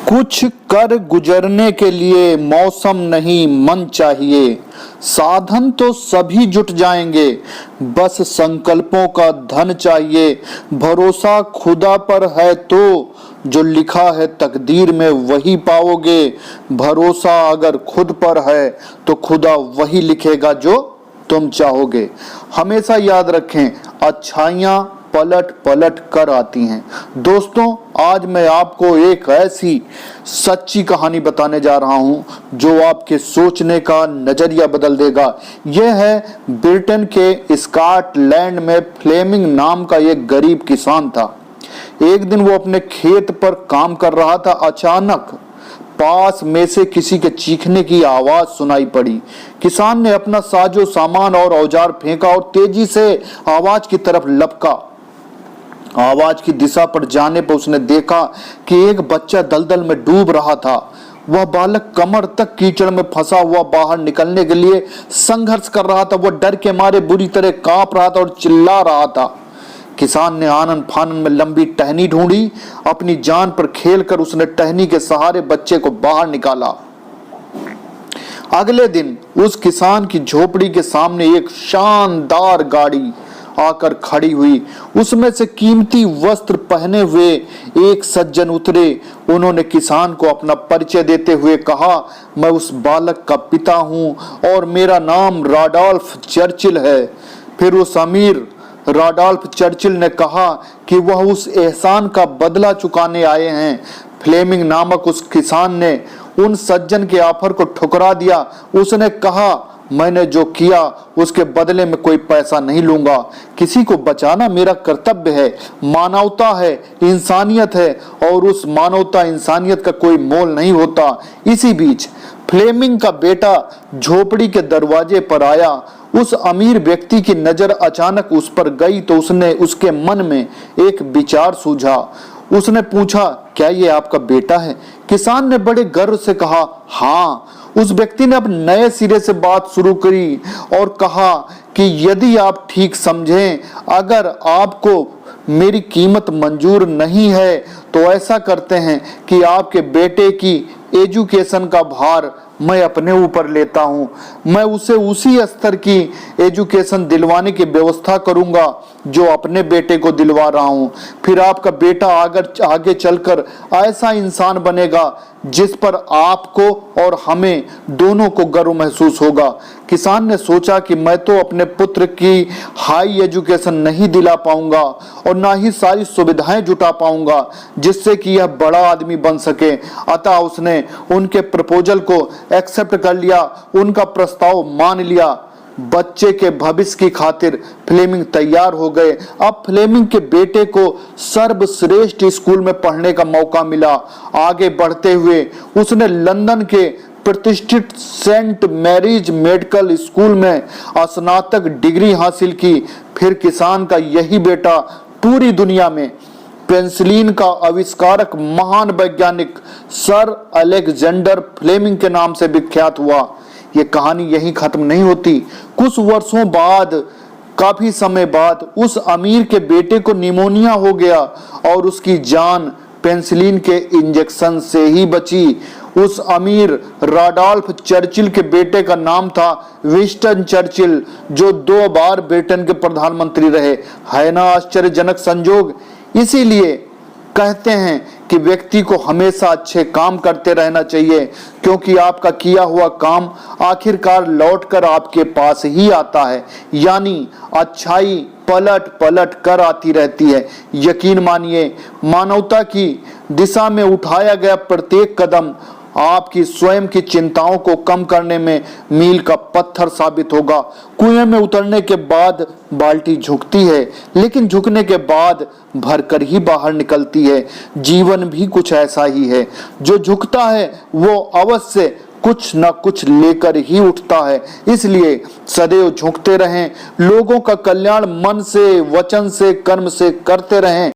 कुछ कर गुजरने के लिए मौसम नहीं मन चाहिए। साधन तो सभी जुट जाएंगे, बस संकल्पों का धन चाहिए। भरोसा खुदा पर है तो जो लिखा है तकदीर में वही पाओगे। भरोसा अगर खुद पर है तो खुदा वही लिखेगा जो तुम चाहोगे। हमेशा याद रखें, अच्छाइयाँ पलट पलट कर आती हैं। दोस्तों, आज मैं आपको एक ऐसी सच्ची कहानी बताने जा रहा हूं जो आपके सोचने का नजरिया बदल देगा। यह है ब्रिटेन के स्कॉटलैंड में फ्लेमिंग नाम का एक गरीब किसान था। एक दिन वो अपने खेत पर काम कर रहा था। अचानक पास में से किसी के चीखने की आवाज सुनाई पड़ी। किसान ने अपना साजो सामान और औजार फेंका और तेजी से आवाज की तरफ लपका। आवाज की दिशा पर जाने पर उसने देखा कि एक बच्चा दलदल में डूब रहा था। वह बालक कमर तक कीचड़ में फंसा हुआ बाहर निकलने के लिए संघर्ष कर रहा था। वह डर के मारे बुरी तरह कांप रहा था और चिल्ला रहा था। किसान ने आनन फानन में लंबी टहनी ढूंढी। अपनी जान पर खेलकर उसने टहनी के सहारे बच्चे को बाहर निकाला। अगले दिन उस किसान की झोपड़ी के सामने एक शानदार गाड़ी आकर खड़ी हुई। उसमें से कीमती वस्त्र पहने हुए एक सज्जन उतरे। उन्होंने किसान को अपना परिचय देते हुए कहा, मैं उस बालक का पिता हूं और मेरा नाम रॉडोल्फ चर्चिल है। फिर उस अमीर रॉडोल्फ चर्चिल ने कहा कि वह उस एहसान का बदला चुकाने आए हैं। फ्लेमिंग नामक उस किसान ने उन सज्जन के ऑफर को ठुकरा दिया। उसने कहा, मैंने जो किया उसके बदले में कोई पैसा नहीं लूंगा। किसी को बचाना मेरा कर्तव्य है। मानवता है, इंसानियत है और उस मानवता इंसानियत का कोई मोल नहीं होता। इसी बीच फ्लेमिंग का बेटा झोपड़ी के दरवाजे पर आया। उस अमीर व्यक्ति की नजर अचानक उस पर गई तो उसके मन में एक विचार सूझा। उसने पूछा, क्या ये आपका बेटा है? किसान ने बड़े गर्व से कहा, हाँ। उस व्यक्ति ने अब नए सिरे से बात शुरू करी और कहा कि यदि आप ठीक समझें, अगर आपको मेरी कीमत मंजूर नहीं है तो ऐसा करते हैं कि आपके बेटे की एजुकेशन का भार मैं अपने ऊपर लेता हूं। मैं उसे उसी स्तर की एजुकेशन दिलवाने की व्यवस्था करूंगा जो अपने बेटे को दिलवा रहा हूं। फिर आपका बेटा आगे चलकर ऐसा इंसान बनेगा जिस पर आपको और हमें दोनों को गर्व महसूस होगा। किसान ने सोचा कि मैं तो अपने पुत्र की हाई एजुकेशन नहीं दिला पाऊंगा और ना ही सारी सुविधाएं जुटा पाऊंगा जिससे कि यह बड़ा आदमी बन सके। अतः उसने उनके प्रपोजल को एक्सेप्ट कर लिया, उनका प्रस्ताव मान लिया। बच्चे के भविष्य की खातिर फ्लेमिंग तैयार हो गए। अब फ्लेमिंग के बेटे को सर्वश्रेष्ठ स्कूल में पढ़ने का मौका मिला। आगे बढ़ते हुए उसने लंदन के प्रतिष्ठित सेंट मैरीज मेडिकल स्कूल में स्नातक डिग्री हासिल की। फिर किसान का यही बेटा पूरी दुनिया में पेंसिलिन का आविष्कारक महान वैज्ञानिक सर अलेक्जेंडर फ्लेमिंग के नाम से विख्यात हुआ। ये कहानी यहीं खत्म नहीं होती। कुछ वर्षों बाद, काफी समय बाद, उस अमीर के बेटे को निमोनिया हो गया और उसकी जान पेंसिलिन के इंजेक्शन से ही बची। उस अमीर रॉडोल्फ चर्चिल के बेटे का नाम था विंस्टन चर्चिल, जो 2 बार ब्रिटेन के प्रधानमंत्री रहे। है ना आश्चर्यजनक संजोग? इसीलिए कहते हैं कि व्यक्ति को हमेशा अच्छे काम करते रहना चाहिए, क्योंकि आपका किया हुआ काम आखिरकार लौटकर आपके पास ही आता है। यानी अच्छाई पलट पलट कर आती रहती है। यकीन मानिए, मानवता की दिशा में उठाया गया प्रत्येक कदम आपकी स्वयं की चिंताओं को कम करने में मील का पत्थर साबित होगा। कुएं में उतरने के बाद बाल्टी झुकती है, लेकिन झुकने के बाद भरकर ही बाहर निकलती है। जीवन भी कुछ ऐसा ही है। जो झुकता है वो अवश्य कुछ न कुछ लेकर ही उठता है। इसलिए सदैव झुकते रहें, लोगों का कल्याण मन से, वचन से, कर्म से करते रहें।